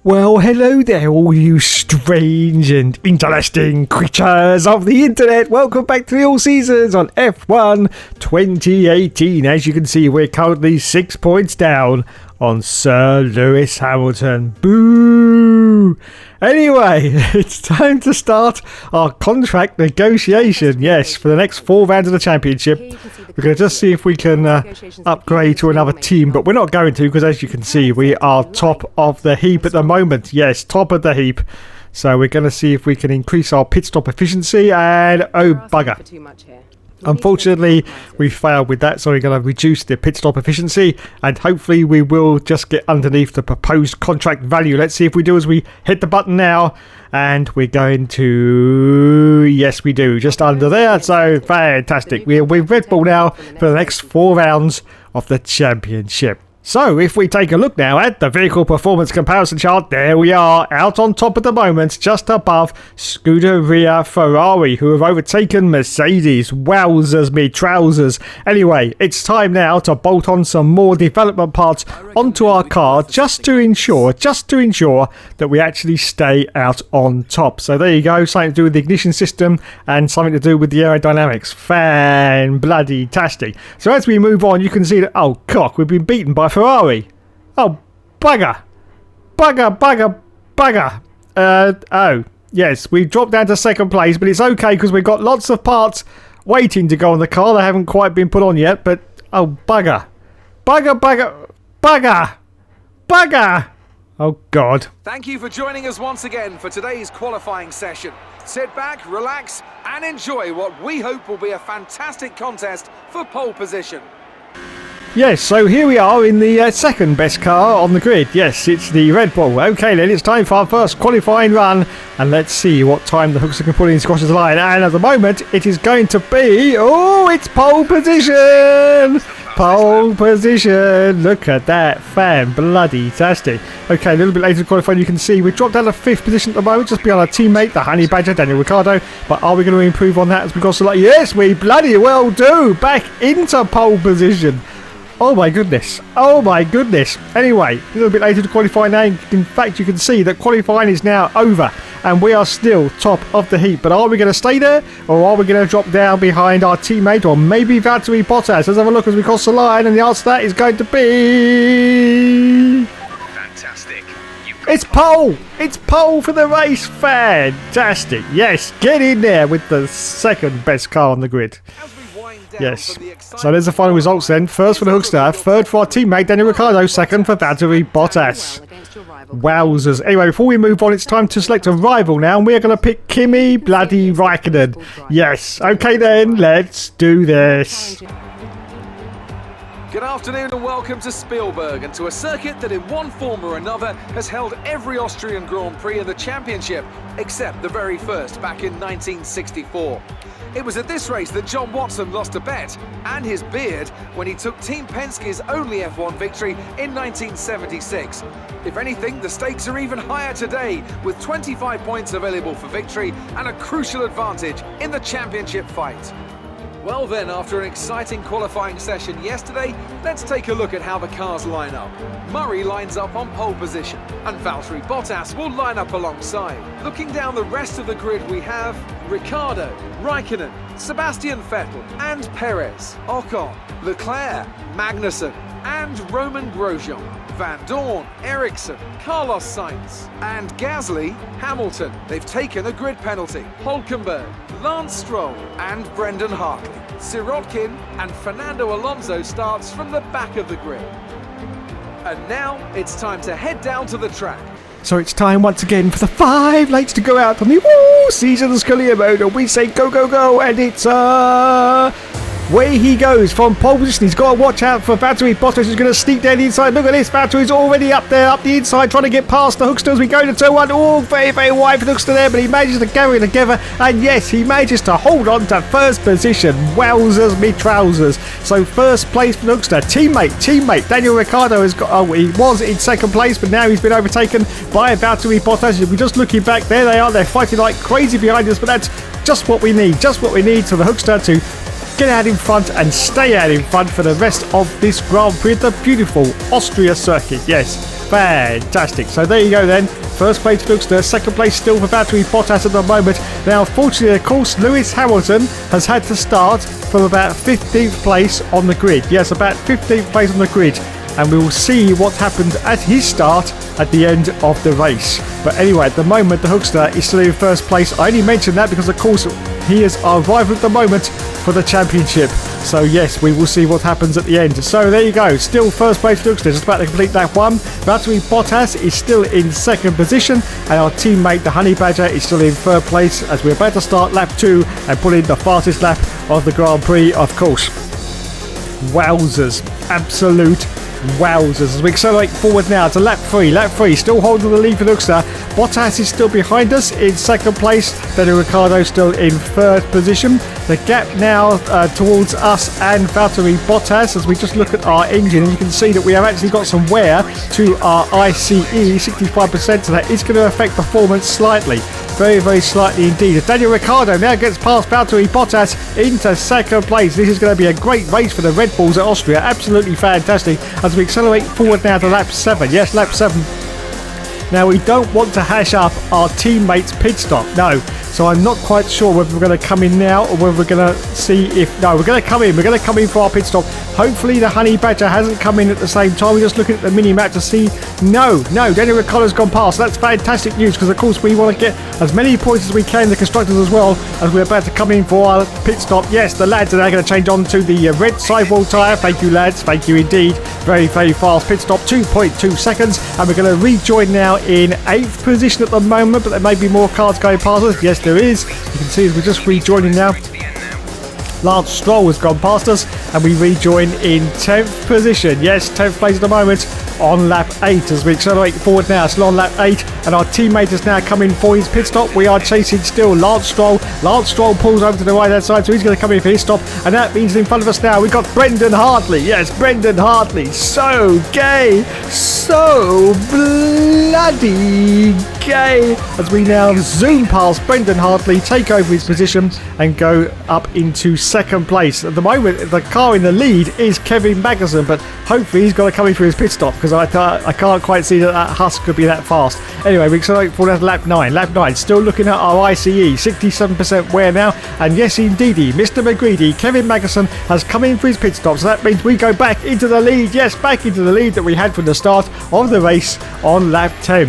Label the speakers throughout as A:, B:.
A: Well, hello there, all you strange and interesting creatures of the internet. Welcome back to the All Seasons on F1 2018. As you can see, we're currently 6 points down on Sir Lewis Hamilton. Boo! Anyway, it's time to start our contract negotiation. Yes, for the next 4 rounds of the championship. We're going to just see if we can upgrade to another team, but we're not going to because, as you can see, we are top of the heap at the moment. Yes, top of the heap. So we're going to see if we can increase our pit stop efficiency, and oh bugger. Unfortunately, we failed with that, so we're going to reduce the pit stop efficiency, and hopefully we will just get underneath the proposed contract value. Let's see if we do as we hit the button now, and we're going to... Yes, we do, just under there, so fantastic. We're with Red Bull now for the next 4 rounds of the championship. So, if we take a look now at the vehicle performance comparison chart, there we are, out on top at the moment, just above Scuderia Ferrari, who have overtaken Mercedes. Wowzers me trousers. Anyway, it's time now to bolt on some more development parts onto our car, just to ensure that we actually stay out on top. So there you go, something to do with the ignition system and something to do with the aerodynamics. Fan-bloody-tastic. So as we move on, you can see that, oh cock, we've been beaten by Ferrari. Oh, bugger. Oh, yes, we dropped down to second place, but it's okay because we've got lots of parts waiting to go on the car. They haven't quite been put on yet, but oh, bugger. Oh, God.
B: Thank you for joining us once again for today's qualifying session. Sit back, relax, and enjoy what we hope will be a fantastic contest for pole position.
A: Yes, so here we are in the second best car on the grid. Yes, it's the Red Bull. Okay then, it's time for our first qualifying run, and let's see what time the Hookster can put in Squash's line. And at the moment, it is going to be... Oh, it's pole position! Pole position! Look at that, fan-bloody-tastic. Okay, a little bit later in qualifying, you can see we've dropped down to 5th position at the moment, just behind our teammate, the Honey Badger, Daniel Ricciardo. But are we going to improve on that as we go? So, yes, we bloody well do! Back into pole position! Oh my goodness. Anyway, a little bit later to qualify now. In fact, you can see that qualifying is now over and we are still top of the heap. But are we going to stay there, or are we going to drop down behind our teammate, or maybe Valtteri Bottas? Let's have a look as we cross the line, and the answer to that is going to be...
B: Fantastic.
A: It's pole! It's pole for the race! Fantastic! Yes, get in there with the second best car on the grid. Yes, so there's the final results then. First for the Hookster, third for our teammate Daniel Ricciardo, second for Valtteri Bottas. Wowzers. Anyway, before we move on, it's time to select a rival now, and we're going to pick Kimi bloody Raikkonen. Yes, okay then, let's do this.
B: Good afternoon and welcome to Spielberg, and to a circuit that in one form or another has held every Austrian Grand Prix in the championship, except the very first back in 1964. It was at this race that John Watson lost a bet and his beard when he took Team Penske's only F1 victory in 1976. If anything, the stakes are even higher today, with 25 points available for victory and a crucial advantage in the championship fight. Well then, after an exciting qualifying session yesterday, let's take a look at how the cars line up. Murray lines up on pole position, and Valtteri Bottas will line up alongside. Looking down the rest of the grid, we have Ricciardo, Raikkonen, Sebastian Vettel and Perez, Ocon, Leclerc, Magnussen and Roman Grosjean, Van Dorn, Ericsson, Carlos Sainz and Gasly, Hamilton. They've taken a grid penalty. Hülkenberg, Lance Stroll and Brendan Hartley. Sirotkin and Fernando Alonso starts from the back of the grid. And now it's time to head down to the track.
A: So it's time once again for the 5 lates to go out on the All Seasons career mode, and we say go, go, go, and it's Way he goes from pole position. He's got to watch out for Valtteri Bottas, who's going to sneak down the inside. Look at this. Valtteri's already up there, up the inside, trying to get past the Hookster as we go to turn 1. Oh, very, very wide for the Hookster there, but he manages to carry it together. And yes, he manages to hold on to first position. Wowzers me trousers. So first place for the Hookster. Teammate. Daniel Ricciardo has got, he was in second place, but now he's been overtaken by Valtteri Bottas. If we're just looking back, there they are. They're fighting like crazy behind us, but that's just what we need. Just what we need for the Hookster to get out in front and stay out in front for the rest of this Grand Prix at the beautiful Austria circuit. Yes, Fantastic. So there you go then. First place for Hookster, second place still for Valtteri Bottas at the moment. Now, unfortunately, of course, Lewis Hamilton has had to start from about 15th place on the grid. Yes, about 15th place on the grid. And we will see what happened at his start at the end of the race. But anyway, at the moment, the Hookster is still in first place. I only mentioned that because, of course, he is our rival at the moment for the championship. So yes, we will see what happens at the end. So there you go, still first place for Hookster, just about to complete lap 1. Valtteri Bottas is still in second position, and our teammate, the Honey Badger, is still in third place as we're about to start lap 2 and put in the fastest lap of the Grand Prix, of course. Wowzers, absolute wowzers. As we accelerate forward now to lap 3. Lap 3, still holding the lead for Hookster. Bottas is still behind us in second place. Daniel Ricciardo still in third position. The gap now towards us and Valtteri Bottas, as we just look at our engine, and you can see that we have actually got some wear to our ICE, 65%, so that is going to affect performance slightly. Very, very slightly indeed. As Daniel Ricciardo now gets past Valtteri Bottas into second place. This is going to be a great race for the Red Bulls at Austria. Absolutely fantastic. As we accelerate forward now to lap 7. Yes, lap 7. Now, we don't want to hash up our teammates' pit stop. No. So I'm not quite sure whether we're going to come in now or whether we're going to see if... No, we're going to come in. We're going to come in for our pit stop. Hopefully the Honey Badger hasn't come in at the same time. We're just looking at the mini-map to see... No, Daniel Ricciardo's gone past. That's fantastic news because, of course, we want to get as many points as we can, the constructors as well, as we're about to come in for our pit stop. Yes, the lads are now going to change on to the red sidewall tyre. Thank you, lads. Thank you indeed. Very, very fast pit stop. 2.2 seconds. And we're going to rejoin now in 8th position at the moment, but there may be more cars going past us. Yes, there is. You can see as we're just rejoining now. Lance Stroll has gone past us and we rejoin in 10th position. Yes, 10th place at the moment on lap 8 as we accelerate forward now. Still on lap 8 and our teammate is now coming for his pit stop. We are chasing still Lance Stroll. Lance Stroll pulls over to the right hand side, so he's going to come in for his stop, and that means in front of us now we've got Brendan Hartley. Yes, Brendan Hartley. So gay. So bloody gay as we now zoom past Brendan Hartley, take over his position and go up into second place. At the moment, the car in the lead is Kevin Magnussen, but hopefully he's got to come in for his pit stop because I can't quite see that Husk could be that fast. Anyway, we accelerate forward to lap 9. Lap 9, still looking at our ICE, 67% wear now, and yes indeedy, Mr. McGreedy, Kevin Magnussen has come in for his pit stop, so that means we go back into the lead. Yes, back into the lead that we had from the start of the race on lap 10.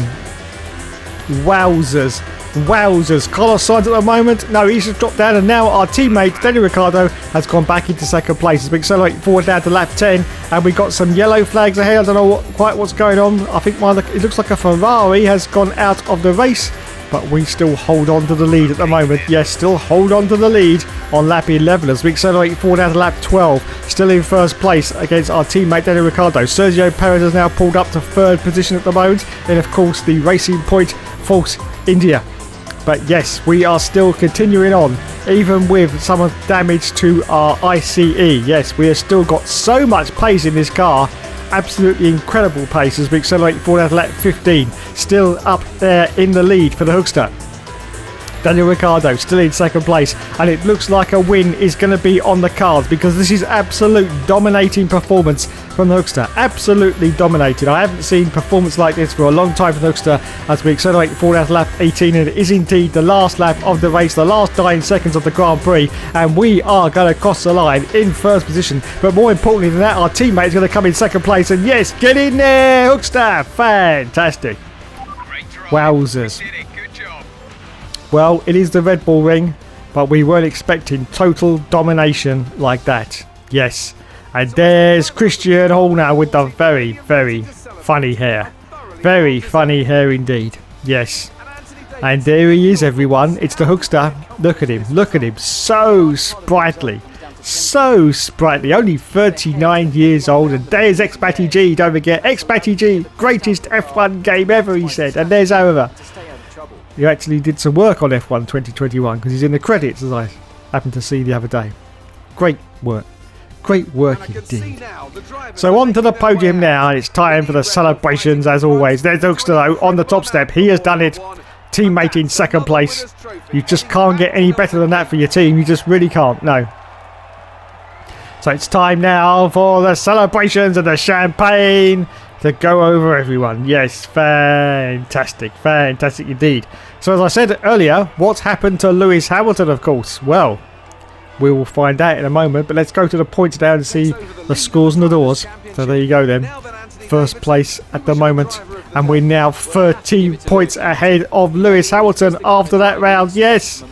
A: Wowzers. Carlos Sainz at the moment, no, he's just dropped down, and now our teammate Daniel Ricciardo has gone back into second place as we accelerate forward down to lap 10, and we got some yellow flags ahead. I don't know quite what's going on. I think it looks like a Ferrari has gone out of the race, but we still hold on to the lead at the moment. Yes, still hold on to the lead on lap 11 as we accelerate forward down to lap 12, still in first place against our teammate Daniel Ricciardo. Sergio Perez has now pulled up to third position at the moment, and of course the Racing Point Force India. But yes, we are still continuing on, even with some damage to our ICE. Yes, we have still got so much pace in this car. Absolutely incredible pace as we accelerate forward at lap 15. Still up there in the lead for the Hookster. Daniel Ricciardo still in second place, and it looks like a win is going to be on the cards because this is absolute dominating performance from the Hookster. Absolutely dominated. I haven't seen performance like this for a long time from the Hookster as we accelerate forward at lap 18, and it is indeed the last lap of the race, the last 9 seconds of the Grand Prix, and we are going to cross the line in first position. But more importantly than that, our teammate is going to come in second place, and yes, get in there, Hookster. Fantastic. Wowzers. Well, it is the Red Bull Ring, but we weren't expecting total domination like that. Yes. And there's Christian Horner with the very, very funny hair. Very funny hair indeed. Yes. And there he is, everyone. It's the Hookster. Look at him. Look at him. So sprightly. So sprightly. Only 39 years old. And there's X-Batty G. Don't forget. X-Batty G. Greatest F1 game ever, he said. And there's Over. He actually did some work on F1 2021 because he's in the credits, as I happened to see the other day. Great work. Great work indeed. So on to the podium now. It's time for the celebrations as always. There's Hookster on the top step. He has done it. Teammate in second place. You just can't get any better than that for your team. You just really can't. No. So it's time now for the celebrations and the champagne. to go over everyone. Yes, fantastic indeed. So as I said earlier, what's happened to Lewis Hamilton, of course? Well, we will find out in a moment, but let's go to the points down and see the scores and the doors. So there you go then. First place at the moment, and we're now 13 points ahead of Lewis Hamilton after that round. Yes,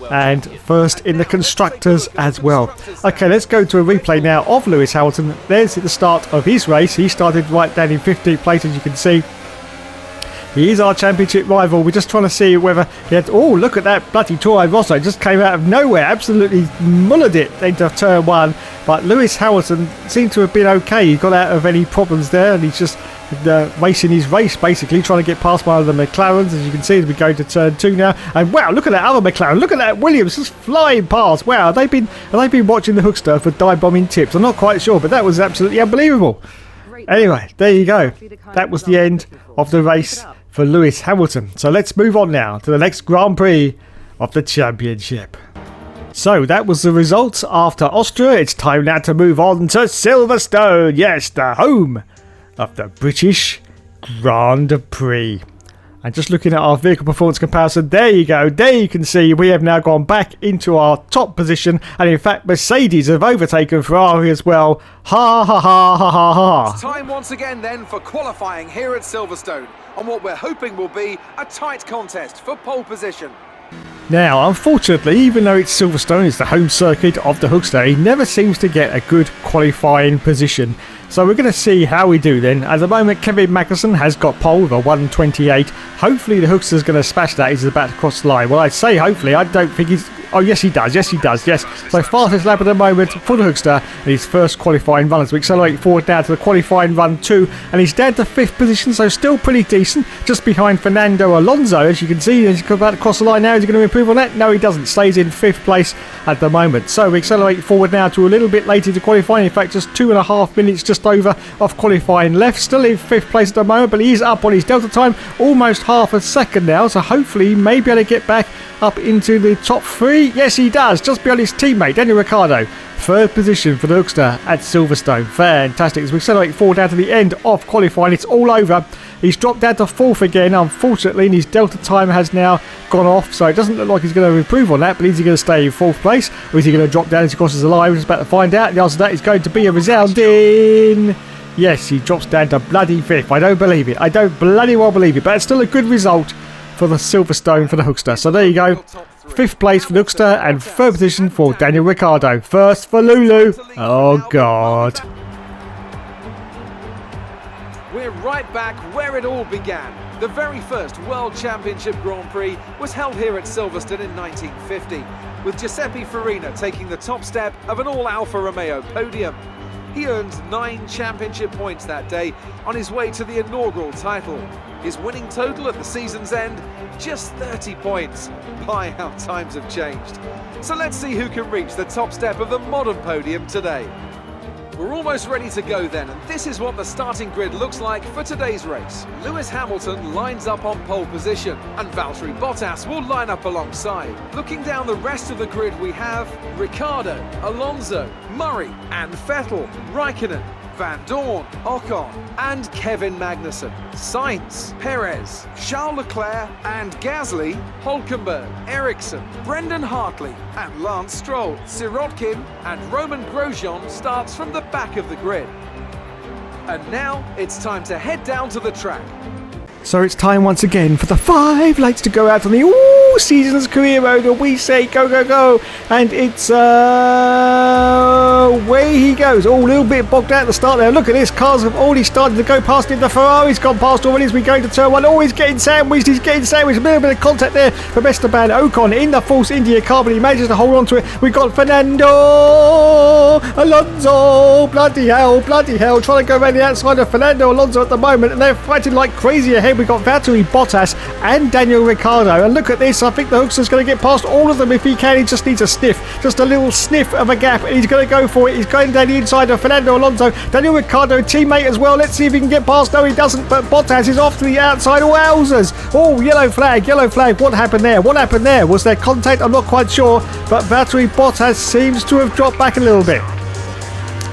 A: and first in the constructors as well. Okay, let's go to a replay now of Lewis Hamilton. There's the start of his race. He started right down in 15th place, as you can see. He is our championship rival. We're just trying to see whether he had... Oh, look at that bloody Toro Rosso. It just came out of nowhere. Absolutely mullered it into turn one. But Lewis Hamilton seemed to have been okay. He got out of any problems there, and he's just racing his race, basically, trying to get past one of the McLarens, as you can see, as we go to turn two now. And wow, look at that other McLaren. Look at that Williams just flying past. Wow, have they been watching the Hookster for dive-bombing tips? I'm not quite sure, but that was absolutely unbelievable. Anyway, there you go. That was the end of the race for Lewis Hamilton. So let's move on now to the next Grand Prix of the championship. So that was the results after Austria. It's time now to move on to Silverstone. Yes, the home of the British Grand Prix. And just looking at our vehicle performance comparison, there you go. There you can see we have now gone back into our top position. And in fact, Mercedes have overtaken Ferrari as well. Ha ha ha ha ha ha.
B: It's time once again then for qualifying here at Silverstone on what we're hoping will be a tight contest for pole position.
A: Now, unfortunately, even though it's Silverstone, it's the home circuit of the Hookster, he never seems to get a good qualifying position. So we're going to see how we do then. At the moment, Kevin Magnussen has got pole with a 1:28. Hopefully the Hookster's going to smash that. He's about to cross the line. Well, I'd say hopefully. I don't think he's... Oh, yes, he does. Yes, he does. Yes. So fastest lap at the moment for the Hookster in his first qualifying run. As we accelerate forward now to the qualifying run 2. And he's down to 5th position, so still pretty decent. Just behind Fernando Alonso, as you can see. He's about to cross the line now. Is he going to improve on that? No, he doesn't. Stays in 5th place at the moment. So we accelerate forward now to a little bit later to qualifying. In fact, just 2.5 minutes just over of qualifying left. Still in 5th place at the moment, but he's up on his delta time. Almost half a second now. So hopefully he may be able to get back up into the top 3. Yes, he does. Just beyond his teammate, Daniel Ricciardo. 3rd position for the Hookster at Silverstone. Fantastic. As we accelerate forward down to the end of qualifying, it's all over. He's dropped down to 4th again, unfortunately, and his delta time has now gone off, so it doesn't look like he's going to improve on that, but is he going to stay in 4th place, or is he going to drop down as he crosses the line? We're just about to find out. The answer to that is going to be a resounding... Yes, he drops down to bloody 5th. I don't believe it. I don't bloody well believe it, but it's still a good result for the Silverstone for the Hookster. So there you go. 5th place for the Hookster and 3rd position for Daniel Ricciardo. First for Lulu. Oh, God.
B: We're right back where it all began. The very first World Championship Grand Prix was held here at Silverstone in 1950, with Giuseppe Farina taking the top step of an all-Alfa Romeo podium. He earned 9 championship points that day on his way to the inaugural title. His winning total at the season's end, just 30 points. My, how times have changed. So let's see who can reach the top step of the modern podium today. We're almost ready to go then, and this is what the starting grid looks like for today's race. Lewis Hamilton lines up on pole position, and Valtteri Bottas will line up alongside. Looking down the rest of the grid, we have Ricciardo, Alonso, Murray and Vettel, Raikkonen, Van Dorn, Ocon and Kevin Magnussen, Sainz, Perez, Charles Leclerc and Gasly, Hülkenberg, Ericsson, Brendan Hartley and Lance Stroll. Sirotkin and Roman Grosjean starts from the back of the grid. And now it's time to head down to the track.
A: So it's time once again for the 5 lights to go out on the season's career mode, and we say go, go, go. And it's away he goes. Oh, a little bit bogged out at the start there. Look at this. Cars have already started to go past him. The Ferrari's gone past already as we go into turn 1. Oh, he's getting sandwiched. He's getting sandwiched. A little bit of contact there from Esteban Ocon in the Force India car, but he manages to hold on to it. We've got Fernando Alonso. Bloody hell, bloody hell. Trying to go around the outside of Fernando Alonso at the moment, and they're fighting like crazy ahead. We've got Valtteri Bottas and Daniel Ricciardo. And look at this. I think the Hookster's going to get past all of them if he can. He just needs a sniff. Just a little sniff of a gap. And he's going to go for it. He's going down the inside of Fernando Alonso. Daniel Ricciardo, teammate as well. Let's see if he can get past. No, he doesn't. But Bottas is off to the outside. Wowzers. Oh, yellow flag. Yellow flag. What happened there? What happened there? Was there contact? I'm not quite sure. But Valtteri Bottas seems to have dropped back a little bit.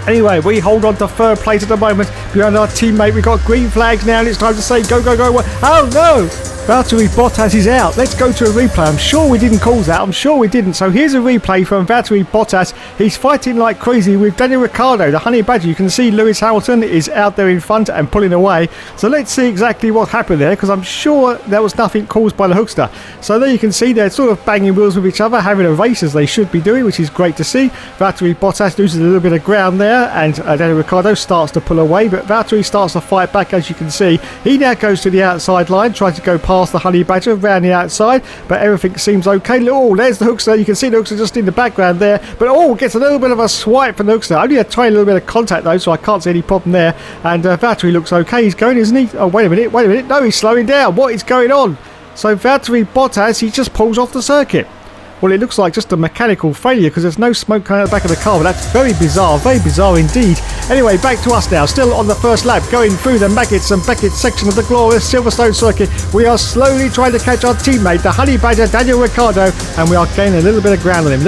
A: Anyway, we hold on to third place at the moment behind our teammate. We've got green flags now, and it's time to say go, go, go. Oh no! Valtteri Bottas is out. Let's go to a replay. I'm sure we didn't cause that. I'm sure we didn't. So here's a replay from Valtteri Bottas. He's fighting like crazy with Daniel Ricciardo, the Honey Badger. You can see Lewis Hamilton is out there in front and pulling away. So let's see exactly what happened there, because I'm sure there was nothing caused by the hookster. So there you can see they're sort of banging wheels with each other, having a race as they should be doing, which is great to see. Valtteri Bottas loses a little bit of ground there, and Daniel Ricciardo starts to pull away, but Valtteri starts to fight back, as you can see. He now goes to the outside line, trying to go past the Honey Badger around the outside, but everything seems okay. Oh, there's the hookster. You can see the hookster just in the background there, but gets a little bit of a swipe from the hookster. Only a tiny little bit of contact though, so I can't see any problem there. And Valtteri looks okay. He's going, isn't he? Oh, wait a minute. No, he's slowing down. What is going on? So Valtteri Bottas, he just pulls off the circuit. Well, it looks like just a mechanical failure because there's no smoke coming out the back of the car, but that's very bizarre indeed. Anyway, back to us now, still on the first lap, going through the Maggots and Beckett section of the glorious Silverstone circuit. We are slowly trying to catch our teammate, the Honey Badger, Daniel Ricciardo, and we are gaining a little bit of ground on him,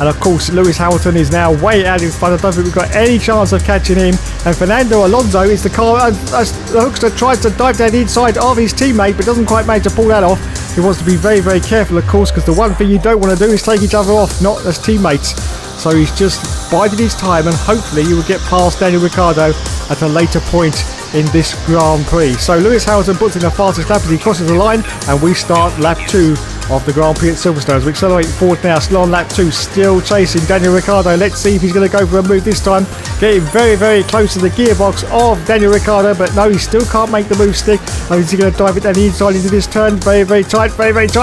A: And of course, Lewis Hamilton is now way out in front. I don't think we've got any chance of catching him. And Fernando Alonso is the car. The hookster tries to dive down the inside of his teammate, but doesn't quite manage to pull that off. He wants to be very, very careful, of course, because the one thing you don't want to do is take each other off, not as teammates. So he's just biding his time, and hopefully he will get past Daniel Ricciardo at a later point in this Grand Prix. So Lewis Hamilton puts in the fastest lap as he crosses the line, and we start lap 2 of the Grand Prix at Silverstone. We accelerate forward now, still on lap 2, still chasing Daniel Ricciardo. Let's see if he's going to go for a move this time. Getting very, very close to the gearbox of Daniel Ricciardo, but no, he still can't make the move stick. Oh, is he going to dive it down the inside into this turn? Very, very tight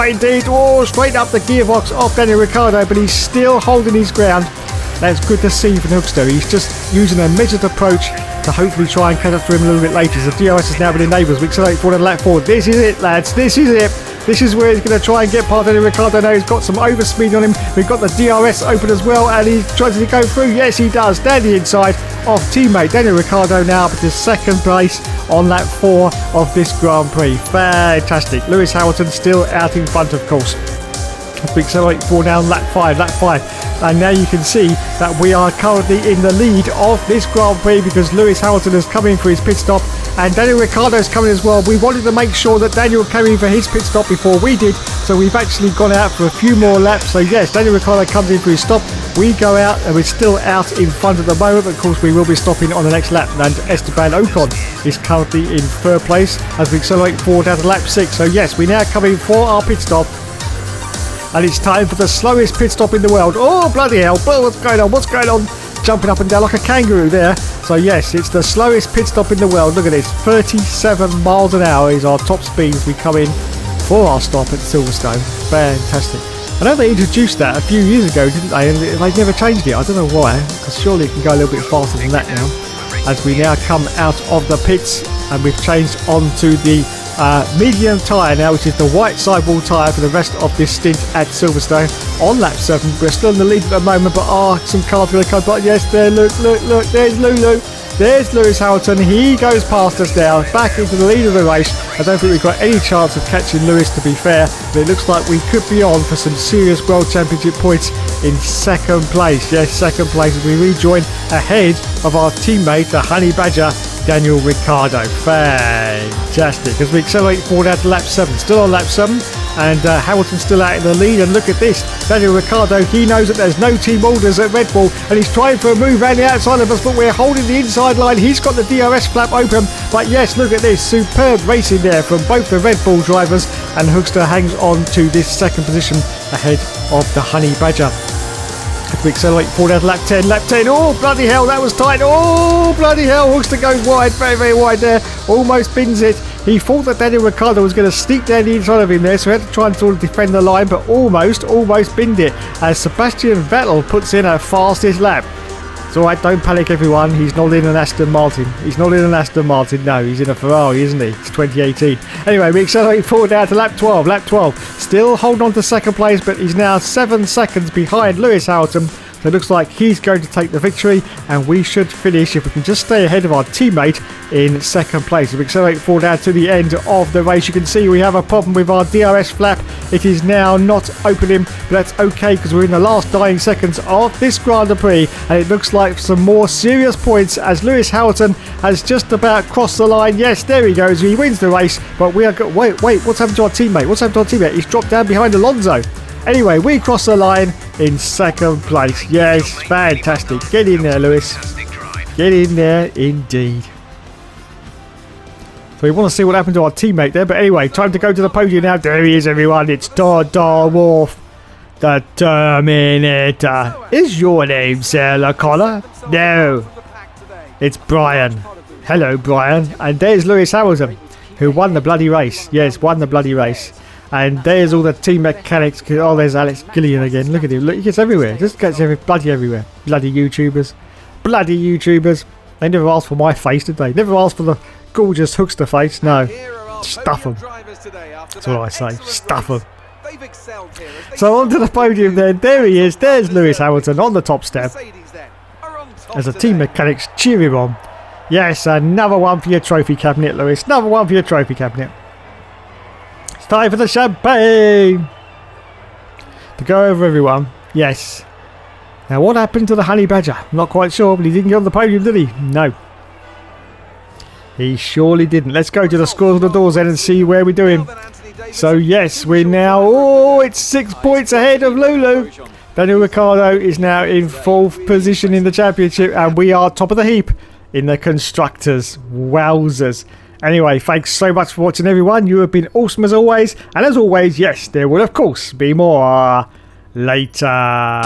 A: indeed. Oh, straight up the gearbox of Daniel Ricciardo, but he's still holding his ground. That's good to see from the hookster. He's just using a measured approach to hopefully try and catch up to him a little bit later. So the DRS has now been enabled. We accelerate forward and lap forward. This is it, lads. This is it. This is where he's going to try and get past Daniel Ricciardo. Now he's got some overspeed on him. We've got the DRS open as well, and he tries to go through. Yes, he does. Down the inside of teammate Daniel Ricciardo now up to second place on lap 4 of this Grand Prix. Fantastic. Lewis Hamilton still out in front, of course. We accelerate forward now, lap 5. And now you can see that we are currently in the lead of this Grand Prix because Lewis Hamilton has come in for his pit stop and Daniel Ricciardo is coming as well. We wanted to make sure that Daniel came in for his pit stop before we did, so we've actually gone out for a few more laps. So yes, Daniel Ricciardo comes in for his stop. We go out and we're still out in front at the moment, but of course we will be stopping on the next lap. And Esteban Ocon is currently in third place as we accelerate forward out to lap 6. So yes, we now come in for our pit stop. And it's time for the slowest pit stop in the world. Oh, bloody hell. What's going on? Jumping up and down like a kangaroo there. So, yes, it's the slowest pit stop in the world. Look at this. 37 miles an hour is our top speed as we come in for our stop at Silverstone. Fantastic. I know they introduced that a few years ago, didn't they? And they've never changed it. I don't know why. Because surely it can go a little bit faster than that now. As we now come out of the pits and we've changed onto the medium tyre now, which is the white sidewall tyre for the rest of this stint at Silverstone on lap 7. We're still in the lead at the moment, but some cars are going to come by. Yes, there, look, there's Lulu. There's Lewis Hamilton. He goes past us now, back into the lead of the race. I don't think we've got any chance of catching Lewis, to be fair, but it looks like we could be on for some serious World Championship points in second place. Yes, second place as we rejoin ahead of our teammate, the Honey Badger, Daniel Ricciardo. Fantastic. As we accelerate forward out to lap 7. Still on lap 7. And Hamilton's still out in the lead. And look at this. Daniel Ricciardo, he knows that there's no team orders at Red Bull. And he's trying for a move around the outside of us. But we're holding the inside line. He's got the DRS flap open. But yes, look at this. Superb racing there from both the Red Bull drivers. And Hookster hangs on to this second position ahead of the Honey Badger. We accelerate forward out to lap 10. Oh, bloody hell, that was tight. Oh, bloody hell. Hookster goes wide, very, very wide there. Almost bins it. He thought that Daniel Ricciardo was going to sneak down the inside of him there, so he had to try and sort of defend the line, but almost binned it. As Sebastian Vettel puts in a fastest lap. It's all right, don't panic, everyone. He's not in an Aston Martin. No, he's in a Ferrari, isn't he? It's 2018. Anyway, we accelerate forward now to lap 12. Still holding on to second place, but he's now 7 seconds behind Lewis Hamilton. So it looks like he's going to take the victory, and we should finish, if we can just stay ahead of our teammate, in second place. If we accelerate forward now to the end of the race, you can see we have a problem with our DRS flap. It is now not opening, but that's okay because we're in the last 9 seconds of this Grand Prix, and it looks like some more serious points as Lewis Hamilton has just about crossed the line. Yes, there he goes. He wins the race, but we are... Wait, what's happened to our teammate? What's happened to our teammate? He's dropped down behind Alonso. Anyway, we cross the line in second place. Yes, fantastic. Get in there, Lewis. Get in there, indeed. So we want to see what happened to our teammate there. But anyway, time to go to the podium now. There he is, everyone. It's Toto Wolff, the Terminator. Is your name Sarah Connor? No. It's Brian. Hello, Brian. And there's Lewis Hamilton, who won the bloody race. Yes, won the bloody race. And there's all the team mechanics. Oh, there's Alex Gillian again. Look at him. Look, he gets everywhere. Just gets bloody everywhere. Bloody YouTubers. Bloody YouTubers. They never asked for my face, did they? Never asked for the gorgeous Hookster face. No. Stuff them. That's what I say. Stuff them. So onto the podium then. There he is. There's Lewis Hamilton on the top step. As the team mechanics cheer him on. Yes, another one for your trophy cabinet, Lewis. Another one for your trophy cabinet. Time for the champagne to go over, everyone. Yes. Now, what happened to the Honey Badger? I'm not quite sure, but he didn't get on the podium, did he? No. He surely didn't. Let's go to the scores of the doors then and see where we're doing. So, yes, we're now... Oh, it's 6 points ahead of Lulu. Daniel Ricciardo is now in 4th position in the championship, and we are top of the heap in the constructors. Wowzers. Anyway, thanks so much for watching, everyone. You have been awesome as always. And as always, yes, there will of course be more later.